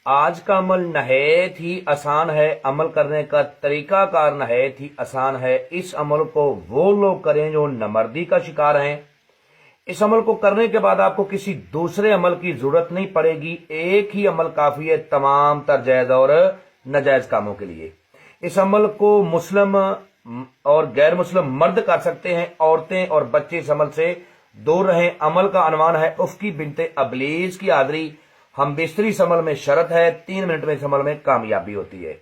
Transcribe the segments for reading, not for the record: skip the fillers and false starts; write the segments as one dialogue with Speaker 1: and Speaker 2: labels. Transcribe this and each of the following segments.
Speaker 1: آج کا عمل نہایت ہی آسان ہے، عمل کرنے کا طریقہ کار نہایت ہی آسان ہے۔ اس عمل کو وہ لوگ کریں جو نامردی کا شکار ہیں۔ اس عمل کو کرنے کے بعد آپ کو کسی دوسرے عمل کی ضرورت نہیں پڑے گی، ایک ہی عمل کافی ہے تمام تر جائز اور ناجائز کاموں کے لیے۔ اس عمل کو مسلم اور غیر مسلم مرد کر سکتے ہیں، عورتیں اور بچے اس عمل سے دور رہیں۔ عمل کا عنوان ہے افقی بنت ابلیس کی حاضری۔ ہم بستری اس عمل میں شرط ہے، 3 منٹ میں اس عمل میں کامیابی ہوتی ہے۔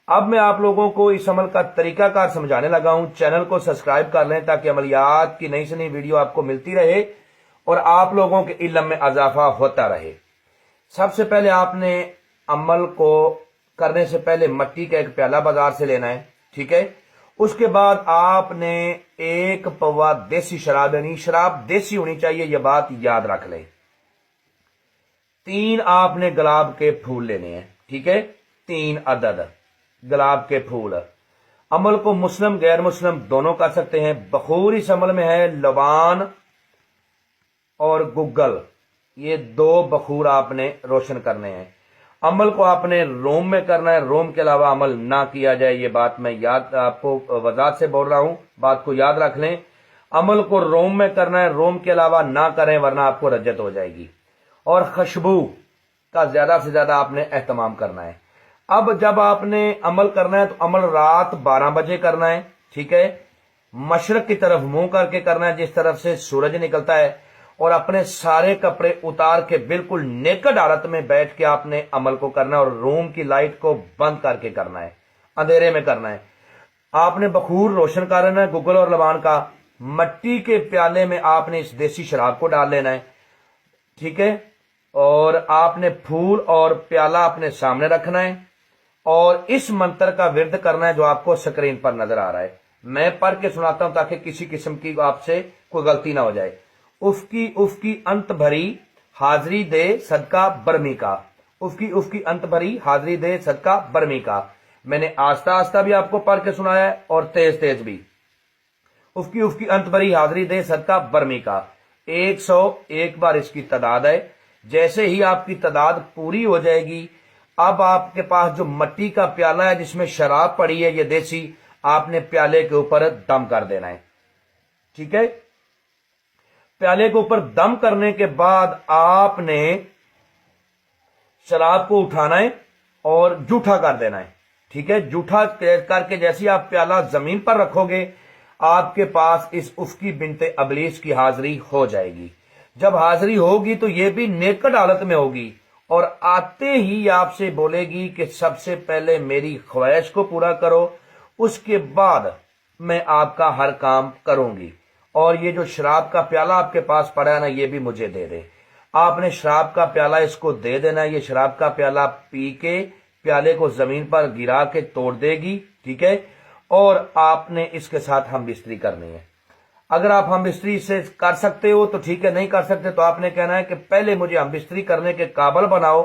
Speaker 1: اب میں آپ لوگوں کو اس عمل کا طریقہ کار سمجھانے لگا ہوں۔ چینل کو سبسکرائب کر لیں تاکہ عملیات کی نئی سے نئی ویڈیو آپ کو ملتی رہے اور آپ لوگوں کے علم میں اضافہ ہوتا رہے۔ سب سے پہلے آپ نے عمل کو کرنے سے پہلے مٹی کا ایک پیالہ بازار سے لینا ہے، ٹھیک ہے۔ اس کے بعد آپ نے 1 پوا دیسی شراب لینی، شراب دیسی ہونی چاہیے، یہ بات یاد رکھ لیں۔ 3 آپ نے گلاب کے پھول لینے ہیں، ٹھیک ہے، 3 عدد گلاب کے پھول۔ عمل کو مسلم غیر مسلم دونوں کر سکتے ہیں۔ بخور اس عمل میں ہے لبان اور گگل، یہ 2 بخور آپ نے روشن کرنے ہیں۔ عمل کو آپ نے روم میں کرنا ہے، روم کے علاوہ عمل نہ کیا جائے، یہ بات میں آپ کو وضاحت سے بول رہا ہوں، بات کو یاد رکھ لیں۔ عمل کو روم میں کرنا ہے، روم کے علاوہ نہ کریں ورنہ آپ کو رجت ہو جائے گی۔ اور خوشبو کا زیادہ سے زیادہ آپ نے اہتمام کرنا ہے۔ اب جب آپ نے عمل کرنا ہے تو عمل رات 12 بجے کرنا ہے، ٹھیک ہے، مشرق کی طرف منہ کر کے کرنا ہے جس طرف سے سورج نکلتا ہے، اور اپنے سارے کپڑے اتار کے بالکل نیکڈ حالت میں بیٹھ کے آپ نے عمل کو کرنا ہے، اور روم کی لائٹ کو بند کر کے کرنا ہے، اندھیرے میں کرنا ہے۔ آپ نے بخور روشن کرنا ہے گگل اور لبان کا۔ مٹی کے پیالے میں آپ نے اس دیسی شراب کو ڈال لینا ہے، ٹھیک ہے، اور آپ نے پھول اور پیالہ اپنے سامنے رکھنا ہے اور اس منتر کا ورد کرنا ہے جو آپ کو سکرین پر نظر آ رہا ہے۔ میں پڑھ کے سناتا ہوں تاکہ کسی قسم کی آپ سے کوئی غلطی نہ ہو جائے۔ افقی افقی انت بھری حاضری دے صدقہ برمی کا، افقی افقی انت بھری حاضری دے صدقہ برمی کا۔ میں نے آہستہ آہستہ بھی آپ کو پڑھ کے سنایا ہے اور تیز تیز بھی۔ افقی افقی انت بھری حاضری دے صدقہ برمی کا 101 بار اس کی تعداد ہے۔ جیسے ہی آپ کی تعداد پوری ہو جائے گی، اب آپ کے پاس جو مٹی کا پیالہ ہے جس میں شراب پڑی ہے یہ دیسی، آپ نے پیالے کے اوپر دم کر دینا ہے، ٹھیک ہے۔ پیالے کے اوپر دم کرنے کے بعد آپ نے شراب کو اٹھانا ہے اور جھوٹا کر دینا ہے، ٹھیک ہے۔ جھوٹا کر کے جیسے آپ پیالہ زمین پر رکھو گے آپ کے پاس اس افقی بنت ابلیس کی حاضری ہو جائے گی۔ جب حاضری ہوگی تو یہ بھی نیکڈ حالت میں ہوگی اور آتے ہی آپ سے بولے گی کہ سب سے پہلے میری خواہش کو پورا کرو، اس کے بعد میں آپ کا ہر کام کروں گی، اور یہ جو شراب کا پیالہ آپ کے پاس پڑا ہے نا یہ بھی مجھے دے دے۔ آپ نے شراب کا پیالہ اس کو دے دینا ہے، یہ شراب کا پیالہ پی کے پیالے کو زمین پر گرا کے توڑ دے گی، ٹھیک ہے، اور آپ نے اس کے ساتھ ہم بستری کرنی ہے۔ اگر آپ ہم بستری سے کر سکتے ہو تو ٹھیک ہے، نہیں کر سکتے تو آپ نے کہنا ہے کہ پہلے مجھے ہم بستری کرنے کے قابل بناؤ،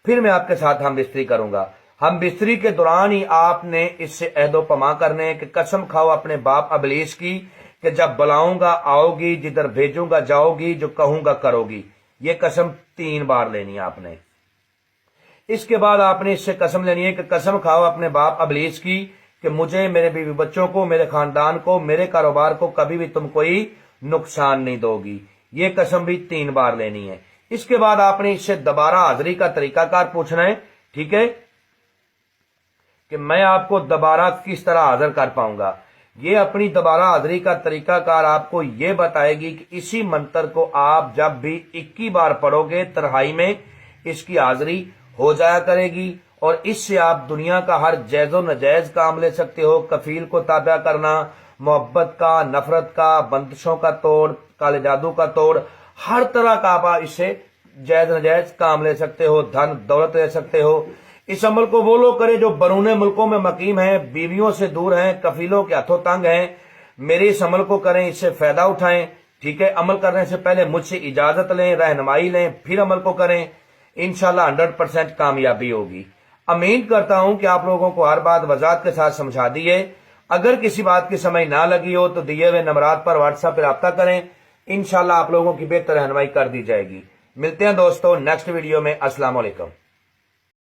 Speaker 1: پھر میں آپ کے ساتھ ہم بستری کروں گا۔ ہم بستری کے دوران ہی آپ نے اس سے عہد و پیما کرنے کہ قسم کھاؤ اپنے باپ ابلیس کی کہ جب بلاؤں گا آؤ گی، جدھر بھیجوں گا جاؤ گی، جو کہوں گا کرو گی۔ یہ قسم 3 بار لینی ہے آپ نے۔ اس کے بعد آپ نے اس سے قسم لینی ہے کہ قسم کھاؤ اپنے باپ ابلیس کی کہ مجھے، میرے بیوی بچوں کو، میرے خاندان کو، میرے کاروبار کو کبھی بھی تم کوئی نقصان نہیں دو گی۔ یہ قسم بھی 3 بار لینی ہے۔ اس کے بعد آپ نے اس سے دوبارہ حاضری کا طریقہ کار پوچھنا ہے، ٹھیک ہے، کہ میں آپ کو دوبارہ کس طرح حاضر کر پاؤں گا۔ یہ اپنی دوبارہ حاضری کا طریقہ کار آپ کو یہ بتائے گی کہ اسی منتر کو آپ جب بھی 21 بار پڑھو گے تنہائی میں اس کی حاضری ہو جایا کرے گی، اور اس سے آپ دنیا کا ہر جائز و ناجائز کام لے سکتے ہو۔ کفیل کو تابع کرنا، محبت کا، نفرت کا، بندشوں کا توڑ، کالے جادو کا توڑ، ہر طرح کا آپ اس سے جائز ناجائز کام لے سکتے ہو، دھن دولت لے سکتے ہو۔ اس عمل کو وہ لوگ کریں جو بیرون ملکوں میں مقیم ہیں، بیویوں سے دور ہیں، کفیلوں کے ہاتھوں تنگ ہیں، میرے اس عمل کو کریں، اس سے فائدہ اٹھائیں، ٹھیک ہے۔ عمل کرنے سے پہلے مجھ سے اجازت لیں، رہنمائی لیں، پھر عمل کو کریں، انشاءاللہ 100% کامیابی ہوگی۔ امید کرتا ہوں کہ آپ لوگوں کو ہر بات وضاحت کے ساتھ سمجھا دی ہے۔ اگر کسی بات کی سمجھ نہ لگی ہو تو دیے ہوئے نمبرات پر واٹس ایپ پہ رابطہ کریں، انشاءاللہ آپ لوگوں کی بہتر رہنمائی کر دی جائے گی۔ ملتے ہیں دوستو نیکسٹ ویڈیو میں۔ السلام علیکم۔